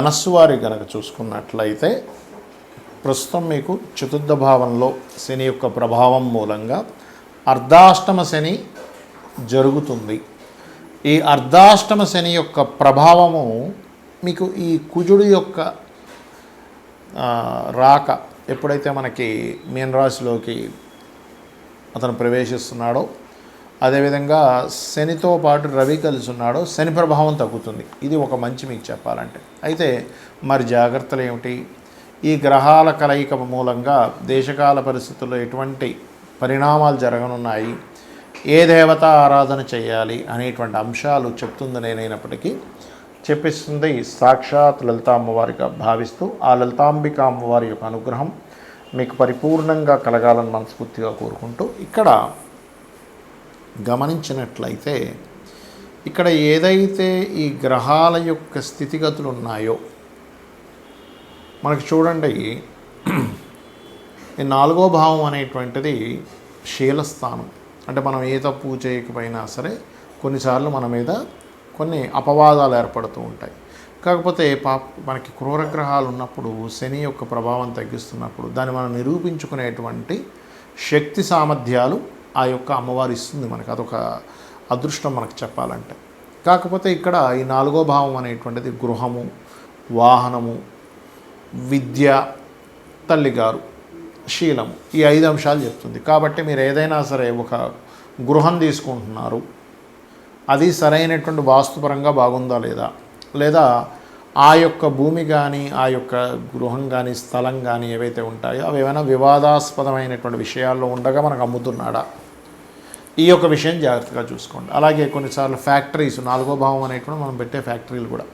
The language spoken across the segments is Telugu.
మనస్సు వారి గనక చూసుకున్నట్లయితే ప్రస్తుతం మీకు చతుర్థ భావంలో శని యొక్క ప్రభావం మూలంగా అర్ధాష్టమ శని జరుగుతుంది. ఈ అర్ధాష్టమ శని యొక్క ప్రభావము మీకు ఈ కుజుడు యొక్క రాక ఎప్పుడైతే మనకి మీనరాశిలోకి అతను ప్రవేశిస్తున్నాడో, అదేవిధంగా శనితో పాటు రవి కలిసి ఉన్నాడో శని ప్రభావం తగ్గుతుంది. ఇది ఒక మంచి మీకు చెప్పాలంటే. అయితే మరి జాగ్రత్తలు ఏమిటి? ఈ గ్రహాల కలయిక మూలంగా దేశకాల పరిస్థితుల్లో ఎటువంటి పరిణామాలు జరగనున్నాయి, ఏ దేవత ఆరాధన చేయాలి అనేటువంటి అంశాలు చెప్తుంది నేనైనప్పటికీ చెప్పిస్తుంది సాక్షాత్ లలితా అమ్మవారిగా భావిస్తూ ఆ లలితాంబిక అమ్మవారి యొక్క అనుగ్రహం మీకు పరిపూర్ణంగా కలగాలని మనస్ఫూర్తిగా కోరుకుంటూ, ఇక్కడ గమనించినట్లయితే ఇక్కడ ఏదైతే ఈ గ్రహాల యొక్క స్థితిగతులు ఉన్నాయో మనకి చూడండి, ఈ 4వ భావం అనేటువంటిది శీలస్థానం. అంటే మనం ఏ తప్పు చేయకపోయినా సరే కొన్నిసార్లు మన మీద కొన్ని అపవాదాలు ఏర్పడుతూ ఉంటాయి. కాకపోతే మనకి క్రూరగ్రహాలు ఉన్నప్పుడు శని యొక్క ప్రభావం తగ్గిస్తున్నప్పుడు దాన్ని మనం నిరూపించుకునేటువంటి శక్తి సామర్థ్యాలు ఆ యొక్క అమ్మవారు ఇస్తుంది మనకు. అదొక అదృష్టం మనకు చెప్పాలంటే. కాకపోతే ఇక్కడ ఈ 4వ భావం అనేటువంటిది గృహము, వాహనము, విద్య, తల్లిగారు, శీలము, ఈ 5 అంశాలు చెప్తుంది. కాబట్టి మీరు ఏదైనా సరే ఒక గృహం తీసుకుంటున్నారు, అది సరైనటువంటి వాస్తుపరంగా బాగుందా లేదా ఆ యొక్క భూమి కానీ ఆ యొక్క గృహం కానీ స్థలం కానీ ఏవైతే ఉంటాయో అవి ఏమైనా వివాదాస్పదమైనటువంటి విషయాల్లో ఉండగా మనకు అమ్ముతున్నాడా, ఈ యొక్క విషయం జాగ్రత్తగా చూసుకోండి. అలాగే కొన్నిసార్లు ఫ్యాక్టరీస్, 4వ భావం అనేటువంటి మనం పెట్టే ఫ్యాక్టరీలు కూడా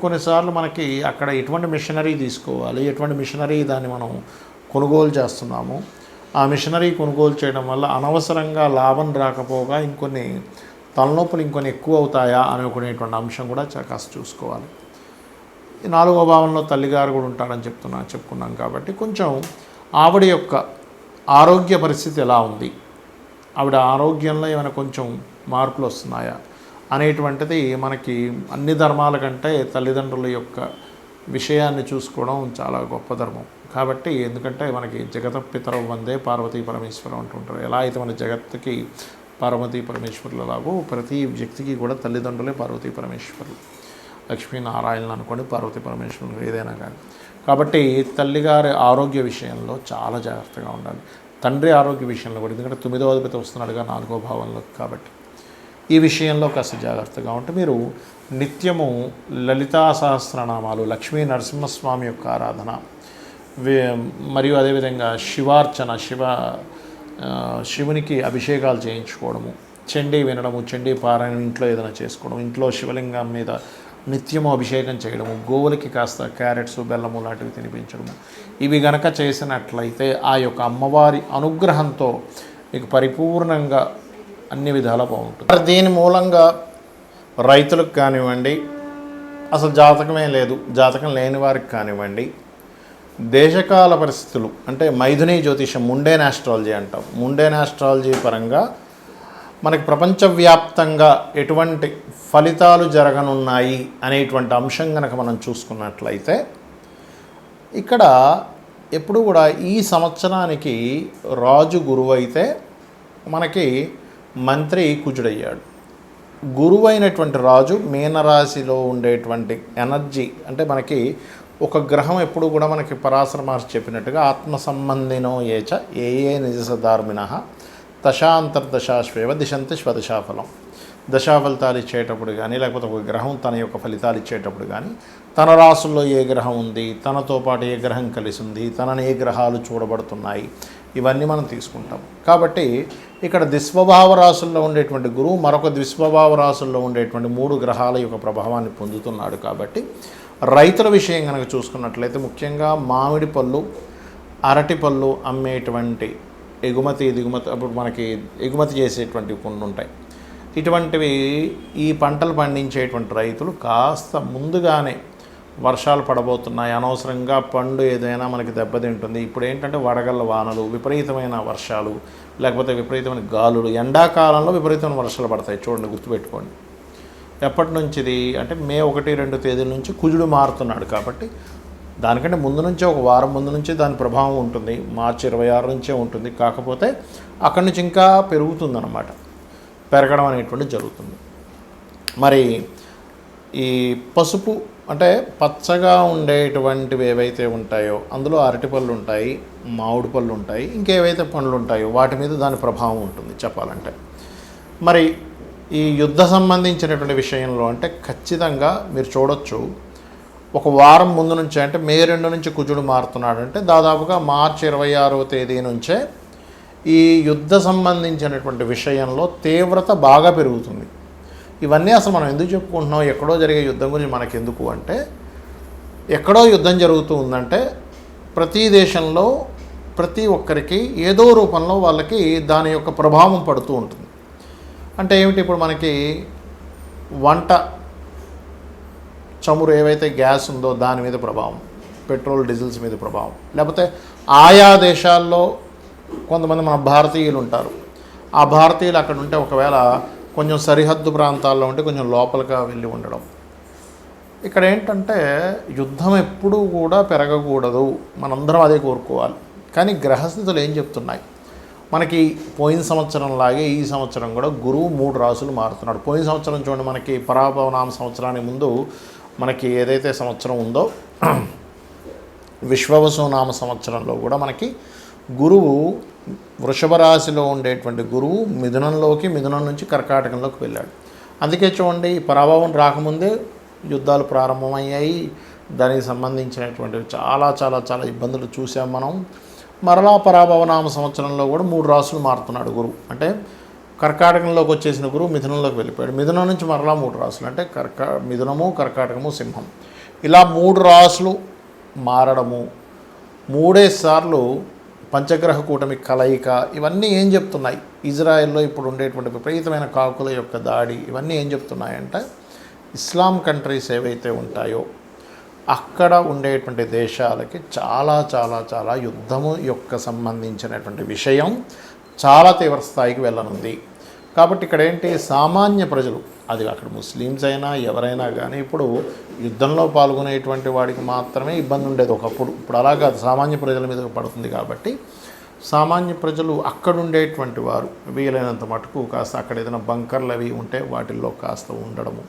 కొన్నిసార్లు మనకి అక్కడ ఎటువంటి మిషనరీ తీసుకోవాలి, ఎటువంటి మిషనరీ దాన్ని మనం కొనుగోలు చేస్తున్నాము, ఆ మిషనరీ కొనుగోలు చేయడం వల్ల అనవసరంగా లాభం రాకపోగా ఇంకొన్ని తలనొప్పులు ఇంకొన్ని ఎక్కువ అవుతాయా అనుకునేటువంటి అంశం కూడా కాస్త చూసుకోవాలి. ఈ 4వ భావంలో తల్లిగారు కూడా ఉంటారని చెప్పుకున్నాం కాబట్టి కొంచెం ఆవిడ యొక్క ఆరోగ్య పరిస్థితి ఎలా ఉంది, ఆవిడ ఆరోగ్యంలో ఏమైనా కొంచెం మార్పులు వస్తున్నాయా అనేటువంటిది మనకి అన్ని ధర్మాల కంటే తల్లిదండ్రుల యొక్క విషయాన్ని చూసుకోవడం చాలా గొప్ప ధర్మం. కాబట్టి ఎందుకంటే మనకి జగత పితరం వందే పార్వతీ పరమేశ్వరం అంటుంటారు. ఎలా అయితే మన జగత్తుకి పార్వతీ పరమేశ్వరులలాగో ప్రతి వ్యక్తికి కూడా తల్లిదండ్రులే పార్వతీ పరమేశ్వరులు. లక్ష్మీనారాయణలు అనుకోండి, పార్వతీ పరమేశ్వరులు ఏదైనా కానీ. కాబట్టి తల్లిగారి ఆరోగ్య విషయంలో చాలా జాగ్రత్తగా ఉండాలి. తండ్రి ఆరోగ్య విషయంలో కూడా, ఎందుకంటే 9వ అధిపతి వస్తున్నాడుగా 4వ భావంలో, కాబట్టి ఈ విషయంలో కాస్త జాగ్రత్తగా ఉంటే మీరు నిత్యము లలితా సహస్రనామాలు, లక్ష్మీ నరసింహస్వామి యొక్క ఆరాధన, మరియు అదేవిధంగా శివార్చన, శివునికి అభిషేకాలు చేయించుకోవడము, చండీ వినడము, చండీ పారాయణం ఇంట్లో ఏదైనా చేసుకోవడం, ఇంట్లో శివలింగం మీద నిత్యము అభిషేకం చేయడము, గోవులకి కాస్త క్యారెట్స్, బెల్లము లాంటివి తినిపించడము, ఇవి గనక చేసినట్లయితే ఆ యొక్క అమ్మవారి అనుగ్రహంతో మీకు పరిపూర్ణంగా అన్ని విధాలా బాగుంటుంది. దీని మూలంగా రైతులకు కానివ్వండి, అసలు జాతకమే లేదు, జాతకం లేని వారికి కానివ్వండి, దేశకాల పరిస్థితులు అంటే మైథుని జ్యోతిషం, ముండేన్ ఆస్ట్రాలజీ అంటాం, ముండేన్ ఆస్ట్రాలజీ పరంగా మనకి ప్రపంచవ్యాప్తంగా ఎటువంటి ఫలితాలు జరగనున్నాయి అనేటువంటి అంశం కనుక మనం చూసుకున్నట్లయితే ఇక్కడ ఎప్పుడు కూడా ఈ సంవత్సరానికి రాజు గురువు అయితే మనకి మంత్రి కుజుడయ్యాడు. గురువైనటువంటి రాజు మీనరాశిలో ఉండేటువంటి ఎనర్జీ అంటే మనకి ఒక గ్రహం ఎప్పుడు కూడా మనకి పరాశర మహర్షి చెప్పినట్టుగా ఆత్మ సంబంధినో ఏచ ఏ నిజసధార్మిణ దశాంతర్దశాశ్వేవ దిశంతి స్వదశాఫలం. దశాఫలితాలు ఇచ్చేటప్పుడు కానీ, లేకపోతే ఒక గ్రహం తన యొక్క ఫలితాలు ఇచ్చేటప్పుడు కానీ తన రాసుల్లో ఏ గ్రహం ఉంది, తనతో పాటు ఏ గ్రహం కలిసి ఉంది, తనని ఏ గ్రహాలు చూడబడుతున్నాయి, ఇవన్నీ మనం తీసుకుంటాం. కాబట్టి ఇక్కడ ద్విస్వభావ రాశుల్లో ఉండేటువంటి గురువు మరొక ద్విస్వభావ రాశుల్లో ఉండేటువంటి 3 గ్రహాల యొక్క ప్రభావాన్ని పొందుతున్నాడు. కాబట్టి రైతుల విషయం కనుక చూసుకున్నట్లయితే ముఖ్యంగా మామిడి పళ్ళు, అరటి పళ్ళు అమ్మేటువంటి ఎగుమతి దిగుమతి, అప్పుడు మనకి ఎగుమతి చేసేటువంటివి కొన్ని ఉంటాయి. ఇటువంటివి ఈ పంటలు పండించేటువంటి రైతులు కాస్త ముందుగానే వర్షాలు పడబోతున్నాయి, అనవసరంగా పండు ఏదైనా మనకి దెబ్బతింటుంది. ఇప్పుడు ఏంటంటే వడగళ్ళ వానలు, విపరీతమైన వర్షాలు, లేకపోతే విపరీతమైన గాలులు, ఎండాకాలంలో విపరీతమైన వర్షాలు పడతాయి. చూడండి, గుర్తుపెట్టుకోండి. ఎప్పటి నుంచి ఇది అంటే మే 1-2 తేదీల నుంచి కుజుడు మారుతున్నాడు కాబట్టి దానికంటే ముందు నుంచే ఒక వారం ముందు నుంచే దాని ప్రభావం ఉంటుంది. మార్చి 26 నుంచే ఉంటుంది. కాకపోతే అక్కడి నుంచి ఇంకా పెరుగుతుందన్నమాట, పెరగడం అనేటువంటి జరుగుతుంది. మరి ఈ పసుపు అంటే పచ్చగా ఉండేటువంటివి ఏవైతే ఉంటాయో అందులో అరటిపళ్ళు ఉంటాయి, మామిడి పళ్ళు ఉంటాయి, ఇంకేవైతే పండ్లు ఉంటాయో వాటి మీద దాని ప్రభావం ఉంటుంది చెప్పాలంటే. మరి ఈ యుద్ధ సంబంధించినటువంటి విషయంలో అంటే ఖచ్చితంగా మీరు చూడొచ్చు, ఒక వారం ముందు నుంచే అంటే మే 2 నుంచి కుజుడు మారుతున్నాడు అంటే దాదాపుగా మార్చి 26వ తేదీ నుంచే ఈ యుద్ధ సంబంధించినటువంటి విషయంలో తీవ్రత బాగా పెరుగుతుంది. ఇవన్నీ అసలు మనం ఎందుకు చెప్పుకుంటున్నాం, ఎక్కడో జరిగే యుద్ధం గురించి మనకెందుకు అంటే, ఎక్కడో యుద్ధం జరుగుతూ ఉందంటే ప్రతి దేశంలో ప్రతి ఒక్కరికి ఏదో రూపంలో వాళ్ళకి దాని యొక్క ప్రభావం పడుతూ ఉంటుంది. అంటే ఏమిటి, ఇప్పుడు మనకి వంట చమురు ఏవైతే గ్యాస్ ఉందో దాని మీద ప్రభావం, పెట్రోల్ డీజిల్స్ మీద ప్రభావం, లేకపోతే ఆయా దేశాల్లో కొంతమంది మన భారతీయులు ఉంటారు. ఆ భారతీయులు అక్కడ ఉంటే ఒకవేళ కొంచెం సరిహద్దు ప్రాంతాల్లో ఉంటే కొంచెం లోపలిగా వెళ్ళి ఉండడం. ఇక్కడ ఏంటంటే యుద్ధం ఎప్పుడూ కూడా పెరగకూడదు, మనందరం అదే కోరుకోవాలి. కానీ గ్రహస్థితులు ఏం చెప్తున్నాయి మనకి, పోయిన సంవత్సరం లాగే ఈ సంవత్సరం కూడా గురువు 3 రాసులు మారుతున్నాడు. పోయిన సంవత్సరం చూడండి, మనకి పరాభవనామ సంవత్సరానికి ముందు మనకి ఏదైతే సంవత్సరం ఉందో విశ్వవసునామ సంవత్సరంలో కూడా మనకి గురువు వృషభ రాశిలో ఉండేటువంటి గురువు మిథునం నుంచి కర్కాటకంలోకి వెళ్ళాడు. అందుకే చూడండి, పరాభవం రాకముందే యుద్ధాలు ప్రారంభమయ్యాయి. దానికి సంబంధించినటువంటి చాలా చాలా చాలా ఇబ్బందులు చూసాం మనం. మరలా పరాభవనామ సంవత్సరంలో కూడా 3 రాసులు మారుతున్నాడు గురువు. అంటే కర్కాటకంలోకి వచ్చేసిన గురువు మిథునంలోకి వెళ్ళిపోయాడు. మిథునం నుంచి మరలా 3 రాసులు అంటే మిథునము, కర్కాటకము, సింహం, ఇలా 3 రాసులు మారడము, 3 సార్లు పంచగ్రహ కూటమి కలయిక, ఇవన్నీ ఏం చెప్తున్నాయి, ఇజ్రాయెల్లో ఇప్పుడు ఉండేటువంటి విపరీతమైన కాకుల యొక్క దాడి, ఇవన్నీ ఏం చెప్తున్నాయంటే ఇస్లాం కంట్రీస్ ఏవైతే ఉంటాయో అక్కడ ఉండేటువంటి దేశాలకి చాలా చాలా చాలా యుద్ధము యొక్క సంబంధించినటువంటి విషయం చాలా తీవ్ర స్థాయికి వెళ్ళనుంది. కాబట్టి ఇక్కడ ఏంటి, సామాన్య ప్రజలు, అది అక్కడ ముస్లిమ్స్ అయినా ఎవరైనా కానీ ఇప్పుడు యుద్ధంలో పాల్గొనేటువంటి వాడికి మాత్రమే ఇబ్బంది ఉండేది ఒకప్పుడు. ఇప్పుడు అలా కాదు, సామాన్య ప్రజల మీద పడుతుంది. కాబట్టి సామాన్య ప్రజలు అక్కడ ఉండేటువంటి వారు వీలైనంత మటుకు కాస్త అక్కడ ఏదైనా బంకర్లు అవి ఉంటే వాటిల్లో కాస్త ఉండడము,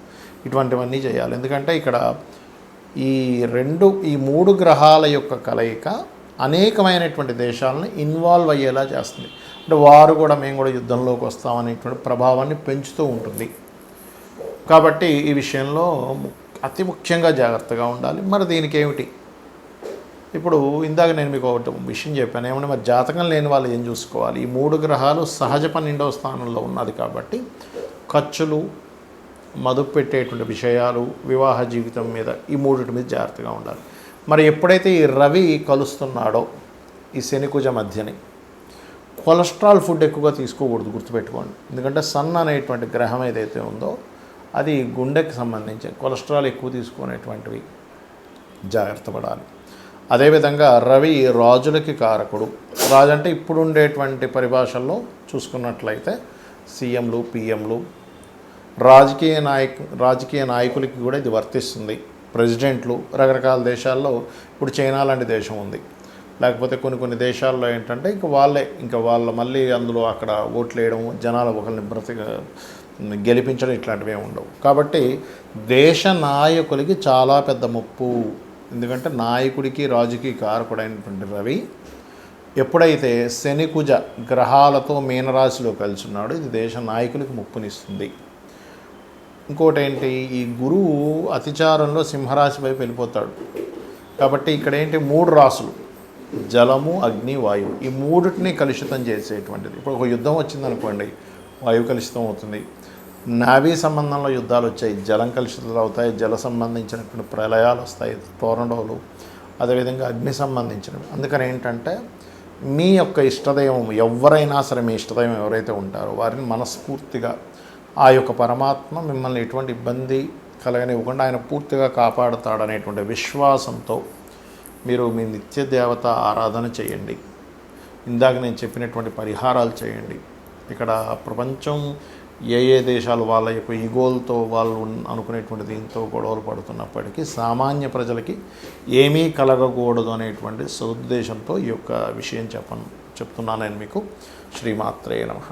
ఇటువంటివన్నీ చేయాలి. ఎందుకంటే ఇక్కడ ఈ 3 గ్రహాల యొక్క కలయిక అనేకమైనటువంటి దేశాలను ఇన్వాల్వ్ అయ్యేలా చేస్తుంది. అంటే వారు కూడా మేము కూడా యుద్ధంలోకి వస్తామనేటువంటి ప్రభావాన్ని పెంచుతూ ఉంటుంది. కాబట్టి ఈ విషయంలో అతి ముఖ్యంగా జాగ్రత్తగా ఉండాలి. మరి దీనికి ఏమిటి, ఇప్పుడు ఇందాక నేను మీకు ఒకటి విషయం చెప్పాను, ఏమన్నా మరి జాతకం లేని వాళ్ళు ఏం చూసుకోవాలి. ఈ 3 గ్రహాలు సహజ 12వ స్థానంలో ఉన్నది కాబట్టి ఖర్చులు, మదుపు పెట్టేటువంటి విషయాలు, వివాహ జీవితం మీద ఈ 3 మీద జాగ్రత్తగా ఉండాలి. మరి ఎప్పుడైతే ఈ రవి కలుస్తున్నాడో ఈ శనికుజ మధ్యని, కొలెస్ట్రాల్ ఫుడ్ ఎక్కువగా తీసుకోకూడదు, గుర్తుపెట్టుకోండి. ఎందుకంటే సన్ అనేటువంటి గ్రహం ఏదైతే ఉందో అది గుండెకి సంబంధించి కొలెస్ట్రాల్ ఎక్కువ తీసుకునేటువంటివి జాగ్రత్త పడాలి. అదేవిధంగా రవి రాజులకి కారకుడు. రాజు అంటే ఇప్పుడు ఉండేటువంటి పరిభాషల్లో చూసుకున్నట్లయితే సీఎంలు, పిఎంలు, రాజకీయ నాయకులకి కూడా ఇది వర్తిస్తుంది. ప్రెసిడెంట్లు, రకరకాల దేశాల్లో ఇప్పుడు చైనా లాంటి దేశం ఉంది, లేకపోతే కొన్ని దేశాల్లో ఏంటంటే ఇంకా వాళ్ళ మళ్ళీ అందులో అక్కడ ఓట్లు వేయడం, జనాలు ఒకరిని గెలిపించడం ఇట్లాంటివి ఏమి ఉండవు. కాబట్టి దేశ నాయకులకి చాలా పెద్ద ముప్పు. ఎందుకంటే నాయకుడికి రాజుకి కారకుడైనటువంటి రవి ఎప్పుడైతే శనికుజ గ్రహాలతో మీనరాశిలో కలిసి ఉన్నాడో ఇది దేశ నాయకులకి ముప్పునిస్తుంది. ఇంకోటి ఏంటి, ఈ గురువు అతిచారంలో సింహరాశి వైపు వెళ్ళిపోతాడు. కాబట్టి ఇక్కడ ఏంటి, 3 రాసులు జలము, అగ్ని, వాయువు, ఈ 3టిని కలుషితం చేసేటువంటిది. ఇప్పుడు ఒక యుద్ధం వచ్చిందనుకోండి, వాయువు కలుషితం అవుతుంది. నావీ సంబంధంలో యుద్ధాలు వచ్చాయి, జలం కలుషితాలు అవుతాయి, జల సంబంధించినటువంటి ప్రళయాలు వస్తాయి, టోర్నడోలు, అదేవిధంగా అగ్ని సంబంధించినవి. అందుకని ఏంటంటే మీ యొక్క ఇష్టదైవం ఎవరైనా సరే, మీ ఇష్టదైవం ఎవరైతే ఉంటారో వారిని మనస్ఫూర్తిగా ఆ యొక్క పరమాత్మ మిమ్మల్ని ఎటువంటి ఇబ్బంది కలగనివ్వకుండా ఆయన పూర్తిగా కాపాడుతాడనేటువంటి విశ్వాసంతో మీరు మీ నిత్య దేవత ఆరాధన చేయండి. ఇందాక నేను చెప్పినటువంటి పరిహారాలు చేయండి. ఇక్కడ ప్రపంచం ఏ ఏ దేశాలు వాళ్ళ యొక్క ఈగోలతో వాళ్ళు అనుకునేటువంటి దీంతో గొడవలు పడుతున్నప్పటికీ సామాన్య ప్రజలకి ఏమీ కలగకూడదు అనేటువంటి సదుద్దేశంతో ఈ యొక్క విషయం చెప్తున్నాను నేను మీకు. శ్రీమాత్రే నమః.